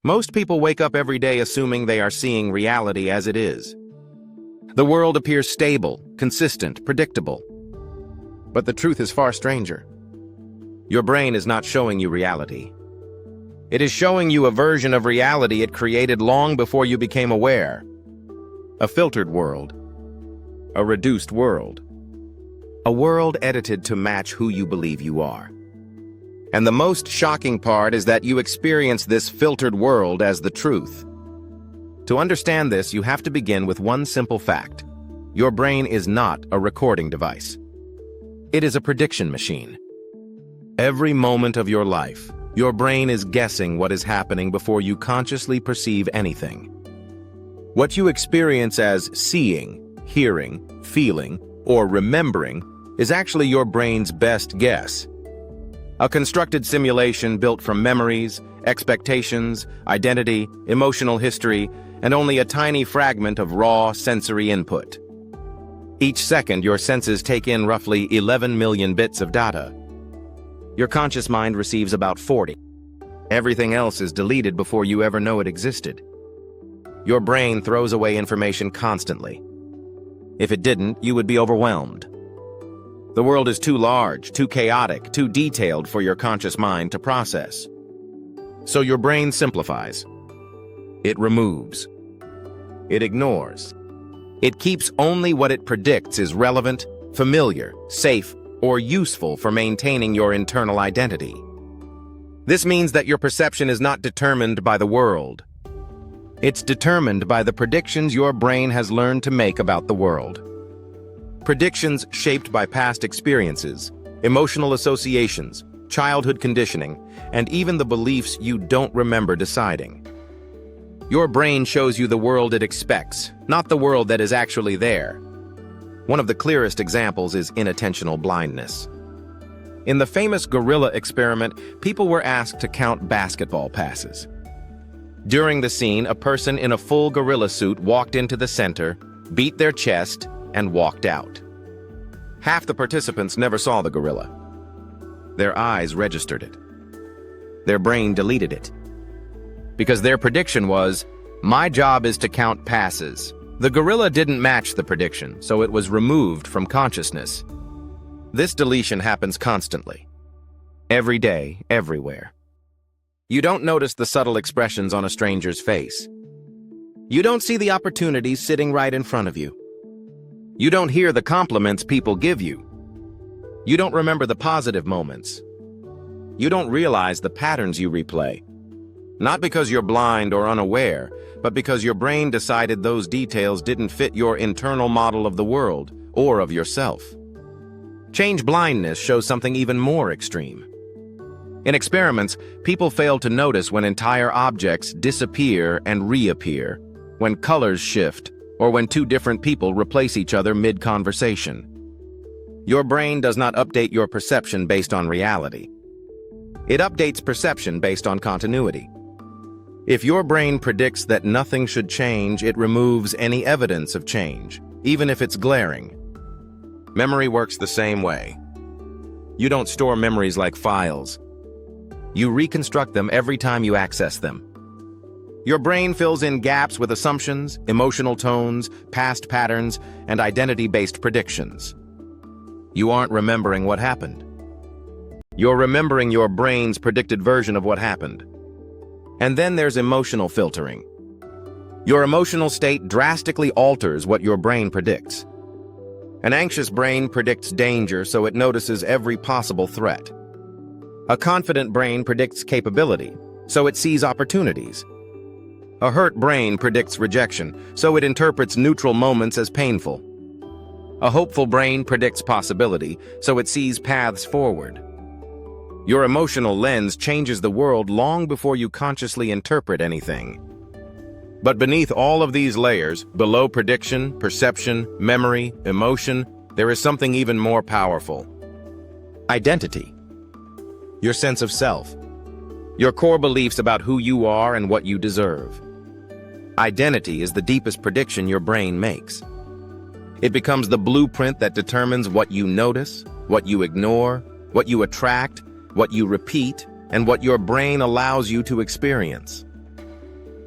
Most people wake up every day assuming they are seeing reality as it is. The world appears stable, consistent, predictable. But the truth is far stranger. Your brain is not showing you reality. It is showing you a version of reality it created long before you became aware. A filtered world. A reduced world. A world edited to match who you believe you are. And the most shocking part is that you experience this filtered world as the truth. To understand this, you have to begin with one simple fact. Your brain is not a recording device. It is a prediction machine. Every moment of your life, your brain is guessing what is happening before you consciously perceive anything. What you experience as seeing, hearing, feeling, or remembering is actually your brain's best guess. A constructed simulation built from memories, expectations, identity, emotional history, and only a tiny fragment of raw sensory input. Each second, your senses take in roughly 11 million bits of data. Your conscious mind receives about 40. Everything else is deleted before you ever know it existed. Your brain throws away information constantly. If it didn't, you would be overwhelmed. The world is too large, too chaotic, too detailed for your conscious mind to process. So your brain simplifies. It removes. It ignores. It keeps only what it predicts is relevant, familiar, safe, or useful for maintaining your internal identity. This means that your perception is not determined by the world. It's determined by the predictions your brain has learned to make about the world. Predictions shaped by past experiences, emotional associations, childhood conditioning, and even the beliefs you don't remember deciding. Your brain shows you the world it expects, not the world that is actually there. One of the clearest examples is inattentional blindness. In the famous gorilla experiment, people were asked to count basketball passes. During the scene, a person in a full gorilla suit walked into the center, beat their chest, and walked out. Half the participants never saw the gorilla. Their eyes registered it. Their brain deleted it. Because their prediction was, my job is to count passes. The gorilla didn't match the prediction, so it was removed from consciousness. This deletion happens constantly. Every day, everywhere. You don't notice the subtle expressions on a stranger's face. You don't see the opportunities sitting right in front of you. You don't hear the compliments people give you. You don't remember the positive moments. You don't realize the patterns you replay. Not because you're blind or unaware, but because your brain decided those details didn't fit your internal model of the world or of yourself. Change blindness shows something even more extreme. In experiments, people fail to notice when entire objects disappear and reappear, when colors shift, or when two different people replace each other mid-conversation. Your brain does not update your perception based on reality. It updates perception based on continuity. If your brain predicts that nothing should change, it removes any evidence of change, even if it's glaring. Memory works the same way. You don't store memories like files. You reconstruct them every time you access them. Your brain fills in gaps with assumptions, emotional tones, past patterns, and identity-based predictions. You aren't remembering what happened. You're remembering your brain's predicted version of what happened. And then there's emotional filtering. Your emotional state drastically alters what your brain predicts. An anxious brain predicts danger, so it notices every possible threat. A confident brain predicts capability, so it sees opportunities. A hurt brain predicts rejection, so it interprets neutral moments as painful. A hopeful brain predicts possibility, so it sees paths forward. Your emotional lens changes the world long before you consciously interpret anything. But beneath all of these layers, below prediction, perception, memory, emotion, there is something even more powerful. Identity. Your sense of self. Your core beliefs about who you are and what you deserve. Identity is the deepest prediction your brain makes. It becomes the blueprint that determines what you notice, what you ignore, what you attract, what you repeat, and what your brain allows you to experience.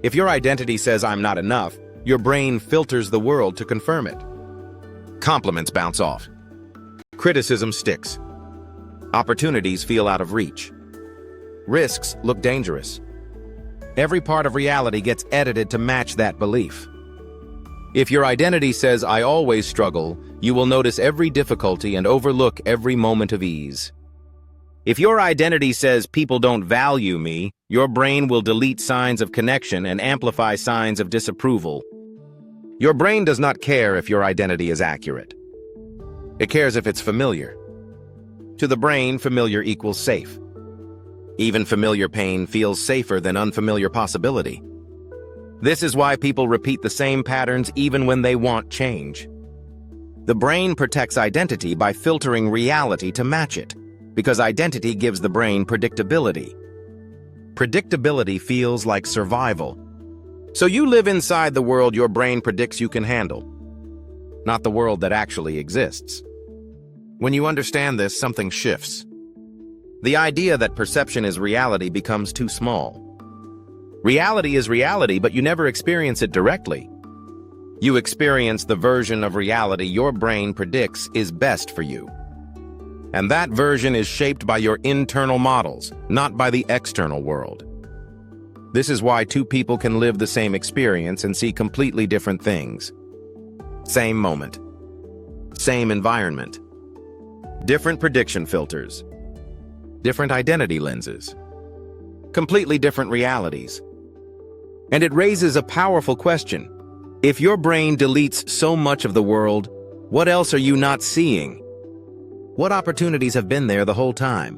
If your identity says I'm not enough, your brain filters the world to confirm it. Compliments bounce off. Criticism sticks. Opportunities feel out of reach. Risks look dangerous. Every part of reality gets edited to match that belief. If your identity says I always struggle, you will notice every difficulty and overlook every moment of ease. If your identity says people don't value me, your brain will delete signs of connection and amplify signs of disapproval. Your brain does not care if your identity is accurate. It cares if it's familiar. To the brain, familiar equals safe. Even familiar pain feels safer than unfamiliar possibility. This is why people repeat the same patterns even when they want change. The brain protects identity by filtering reality to match it, because identity gives the brain predictability. Predictability feels like survival. So you live inside the world your brain predicts you can handle, not the world that actually exists. When you understand this, something shifts. The idea that perception is reality becomes too small. Reality is reality, but you never experience it directly. You experience the version of reality your brain predicts is best for you. And that version is shaped by your internal models, not by the external world. This is why two people can live the same experience and see completely different things. Same moment. Same environment. Different prediction filters. Different identity lenses. Completely different realities. And it raises a powerful question. If your brain deletes so much of the world, what else are you not seeing? What opportunities have been there the whole time?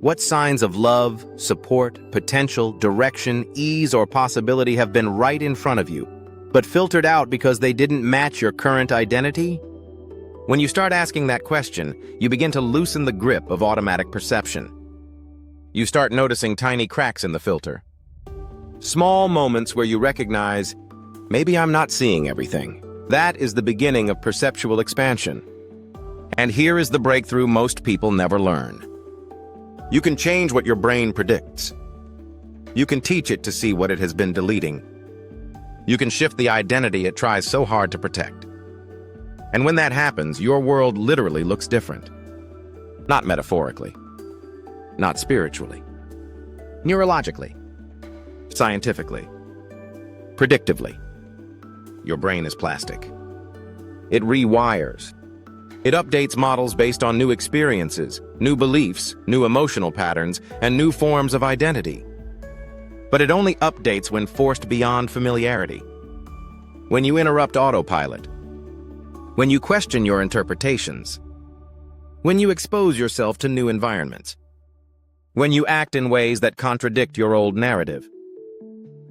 What signs of love, support, potential, direction, ease, or possibility have been right in front of you, but filtered out because they didn't match your current identity? When you start asking that question, you begin to loosen the grip of automatic perception. You start noticing tiny cracks in the filter. Small moments where you recognize, maybe I'm not seeing everything. That is the beginning of perceptual expansion. And here is the breakthrough most people never learn. You can change what your brain predicts. You can teach it to see what it has been deleting. You can shift the identity it tries so hard to protect. And when that happens, your world literally looks different. Not metaphorically. Not spiritually. Neurologically. Scientifically. Predictively. Your brain is plastic. It rewires. It updates models based on new experiences, new beliefs, new emotional patterns, and new forms of identity. But it only updates when forced beyond familiarity. When you interrupt autopilot. When you question your interpretations. When you expose yourself to new environments. When you act in ways that contradict your old narrative.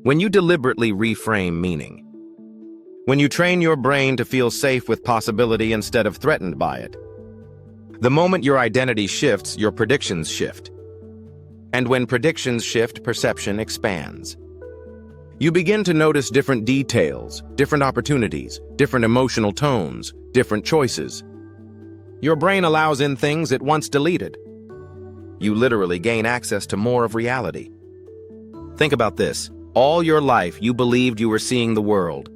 When you deliberately reframe meaning. When you train your brain to feel safe with possibility instead of threatened by it. The moment your identity shifts, your predictions shift. And when predictions shift, perception expands. You begin to notice different details, different opportunities, different emotional tones, different choices. Your brain allows in things it once deleted. You literally gain access to more of reality. Think about this. All your life, you believed you were seeing the world.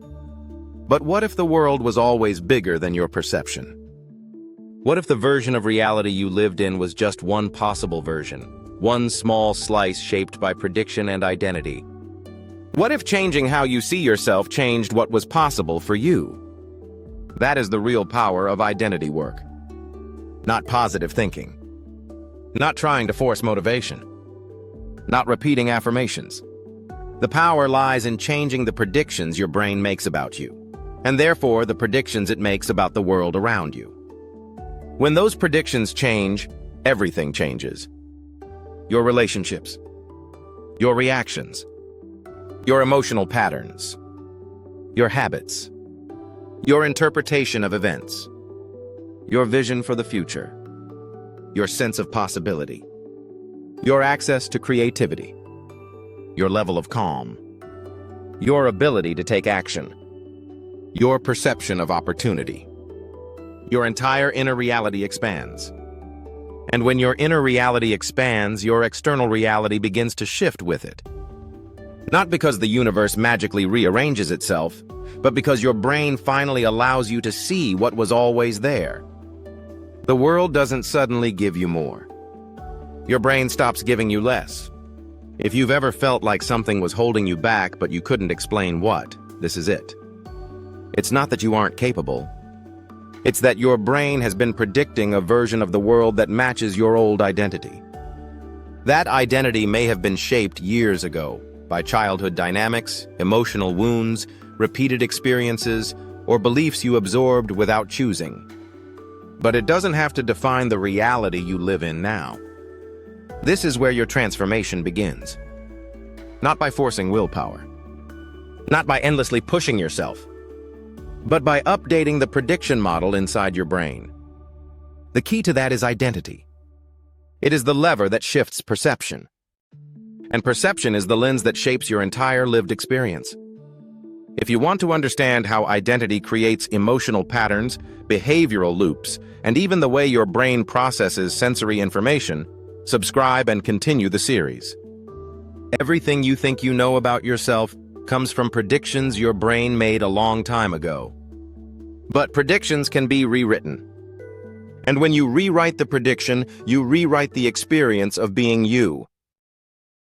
But what if the world was always bigger than your perception? What if the version of reality you lived in was just one possible version, one small slice shaped by prediction and identity? What if changing how you see yourself changed what was possible for you? That is the real power of identity work. Not positive thinking. Not trying to force motivation. Not repeating affirmations. The power lies in changing the predictions your brain makes about you, and therefore the predictions it makes about the world around you. When those predictions change, everything changes. Your relationships, your reactions, your emotional patterns, your habits, your interpretation of events, your vision for the future, your sense of possibility, your access to creativity, your level of calm, your ability to take action, your perception of opportunity. Your entire inner reality expands. And when your inner reality expands, your external reality begins to shift with it. Not because the universe magically rearranges itself, but because your brain finally allows you to see what was always there. The world doesn't suddenly give you more. Your brain stops giving you less. If you've ever felt like something was holding you back but you couldn't explain what, this is it. It's not that you aren't capable. It's that your brain has been predicting a version of the world that matches your old identity. That identity may have been shaped years ago by childhood dynamics, emotional wounds, repeated experiences, or beliefs you absorbed without choosing. But it doesn't have to define the reality you live in now. This is where your transformation begins. Not by forcing willpower. Not by endlessly pushing yourself. But by updating the prediction model inside your brain. The key to that is identity. It is the lever that shifts perception. And perception is the lens that shapes your entire lived experience. If you want to understand how identity creates emotional patterns, behavioral loops, and even the way your brain processes sensory information, subscribe and continue the series. Everything you think you know about yourself comes from predictions your brain made a long time ago. But predictions can be rewritten. And when you rewrite the prediction, you rewrite the experience of being you.